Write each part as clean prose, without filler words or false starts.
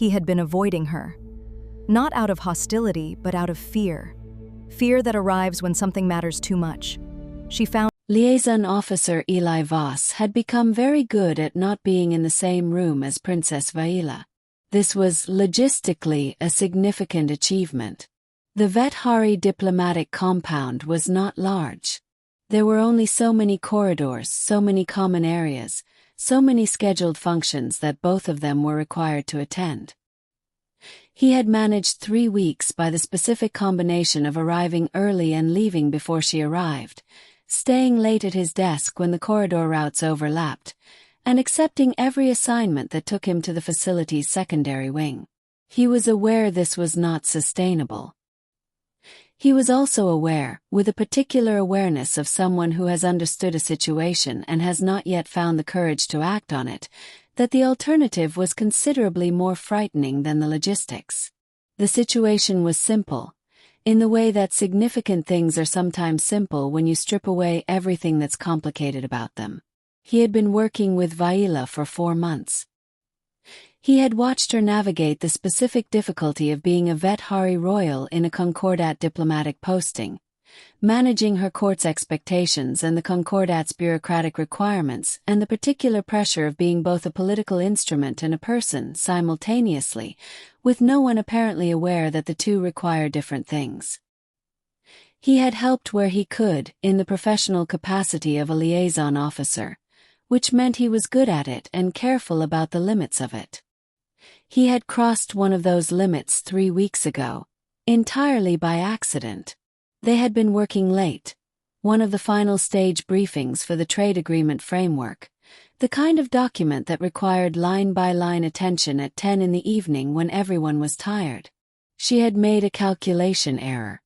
He had been avoiding her. Not out of hostility, but out of fear. Fear that arrives when something matters too much. She found Liaison Officer Eli Voss had become very good at not being in the same room as Princess Vaela. This was logistically a significant achievement. The Vethari diplomatic compound was not large. There were only so many corridors, so many common areas, so many scheduled functions that both of them were required to attend. He had managed 3 weeks by the specific combination of arriving early and leaving before she arrived, staying late at his desk when the corridor routes overlapped, and accepting every assignment that took him to the facility's secondary wing. He was aware this was not sustainable. He was also aware, with a particular awareness of someone who has understood a situation and has not yet found the courage to act on it, that the alternative was considerably more frightening than the logistics. The situation was simple, in the way that significant things are sometimes simple when you strip away everything that's complicated about them. He had been working with Vaela for 4 months. He had watched her navigate the specific difficulty of being a Vethari royal in a Concordat diplomatic posting, managing her court's expectations and the Concordat's bureaucratic requirements, and the particular pressure of being both a political instrument and a person simultaneously, with no one apparently aware that the two require different things. He had helped where he could, in the professional capacity of a liaison officer, which meant he was good at it and careful about the limits of it. He had crossed one of those limits 3 weeks ago, entirely by accident. They had been working late, one of the final stage briefings for the trade agreement framework, the kind of document that required line-by-line attention at 10 in the evening when everyone was tired. She had made a calculation error.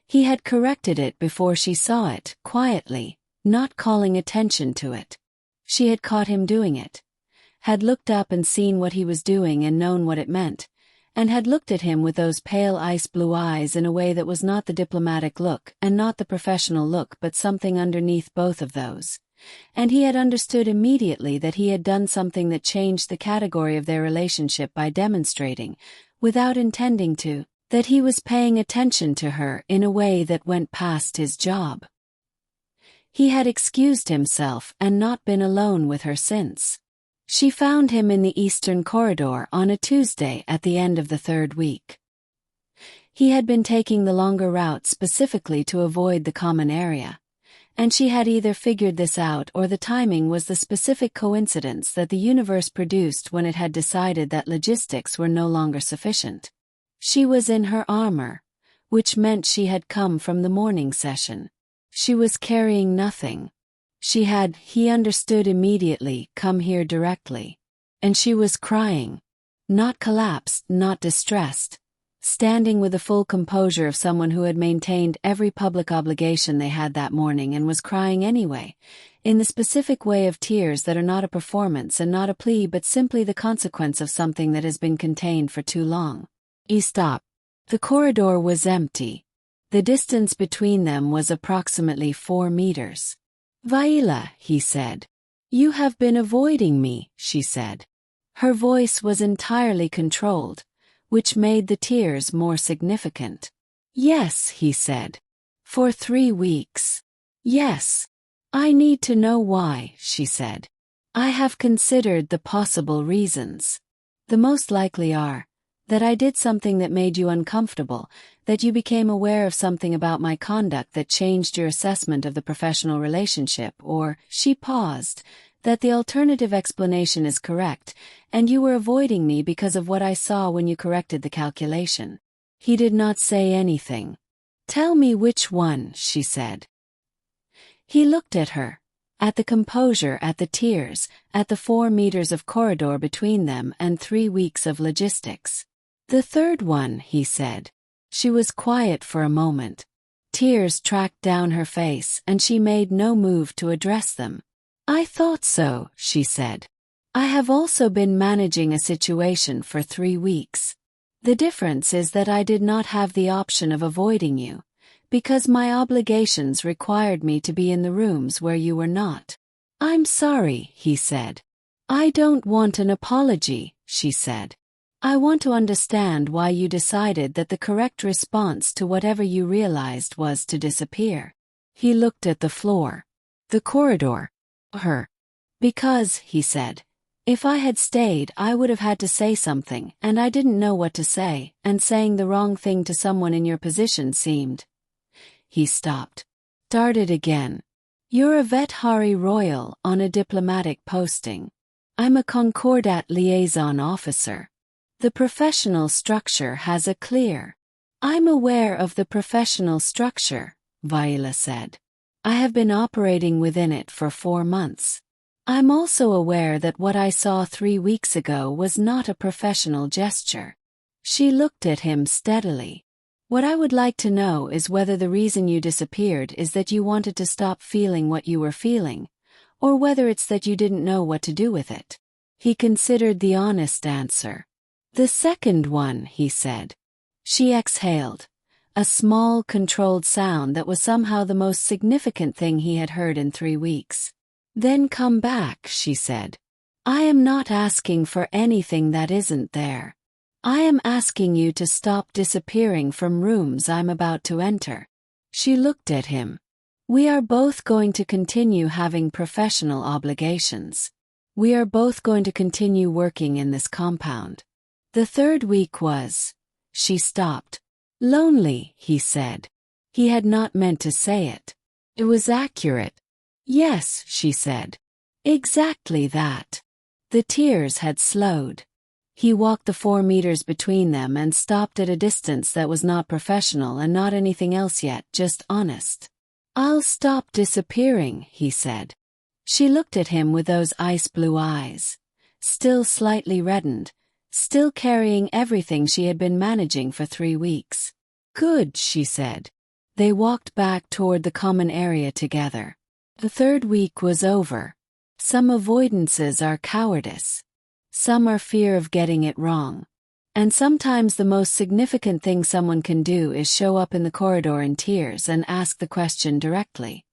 He had corrected it before she saw it, quietly, not calling attention to it. She had caught him doing it, had looked up and seen what he was doing and known what it meant, and had looked at him with those pale ice-blue eyes in a way that was not the diplomatic look and not the professional look but something underneath both of those. And he had understood immediately that he had done something that changed the category of their relationship by demonstrating, without intending to, that he was paying attention to her in a way that went past his job. He had excused himself and not been alone with her since. She found him in the Eastern Corridor on a Tuesday at the end of the 3rd week. He had been taking the longer route specifically to avoid the common area, and she had either figured this out or the timing was the specific coincidence that the universe produced when it had decided that logistics were no longer sufficient. She was in her armor, which meant she had come from the morning session. She was carrying nothing. She had, he understood immediately, come here directly. And she was crying. Not collapsed, not distressed. Standing with the full composure of someone who had maintained every public obligation they had that morning and was crying anyway, in the specific way of tears that are not a performance and not a plea but simply the consequence of something that has been contained for too long. He stopped. The corridor was empty. The distance between them was approximately 4 meters. "Vaela," he said. "You have been avoiding me," she said. Her voice was entirely controlled, which made the tears more significant. "Yes," he said. "For 3 weeks. Yes. I need to know why," she said. "I have considered the possible reasons. The most likely are that I did something that made you uncomfortable, that you became aware of something about my conduct that changed your assessment of the professional relationship, or," she paused, "that the alternative explanation is correct, and you were avoiding me because of what I saw when you corrected the calculation." He did not say anything. "Tell me which one," she said. He looked at her, at the composure, at the tears, at the 4 meters of corridor between them and 3 weeks of logistics. "The third one," he said. She was quiet for a moment. Tears tracked down her face and she made no move to address them. "I thought so," she said. "I have also been managing a situation for 3 weeks. The difference is that I did not have the option of avoiding you, because my obligations required me to be in the rooms where you were not." "I'm sorry," he said. "I don't want an apology," she said. I want to understand why you decided that the correct response to whatever you realized was to disappear. He looked at the floor, the corridor, her. Because, he said, if I had stayed, I would have had to say something, and I didn't know what to say, and saying the wrong thing to someone in your position seemed. He stopped. Started again. You're a Veterinary Royal on a diplomatic posting. I'm a Concordat Liaison Officer. The professional structure has a clear. I'm aware of the professional structure, Vaela said. I have been operating within it for 4 months. I'm also aware that what I saw 3 weeks ago was not a professional gesture. She looked at him steadily. What I would like to know is whether the reason you disappeared is that you wanted to stop feeling what you were feeling, or whether it's that you didn't know what to do with it. He considered the honest answer. The second one, he said. She exhaled, a small, controlled sound that was somehow the most significant thing he had heard in 3 weeks. Then come back, she said. I am not asking for anything that isn't there. I am asking you to stop disappearing from rooms I'm about to enter. She looked at him. We are both going to continue having professional obligations. We are both going to continue working in this compound. The 3rd week was. She stopped. Lonely, he said. He had not meant to say it. It was accurate. Yes, she said. Exactly that. The tears had slowed. He walked the 4 meters between them and stopped at a distance that was not professional and not anything else yet, just honest. I'll stop disappearing, he said. She looked at him with those ice-blue eyes, still slightly reddened, still carrying everything she had been managing for 3 weeks. Good, she said. They walked back toward the common area together. The 3rd week was over. Some avoidances are cowardice. Some are fear of getting it wrong. And sometimes the most significant thing someone can do is show up in the corridor in tears and ask the question directly.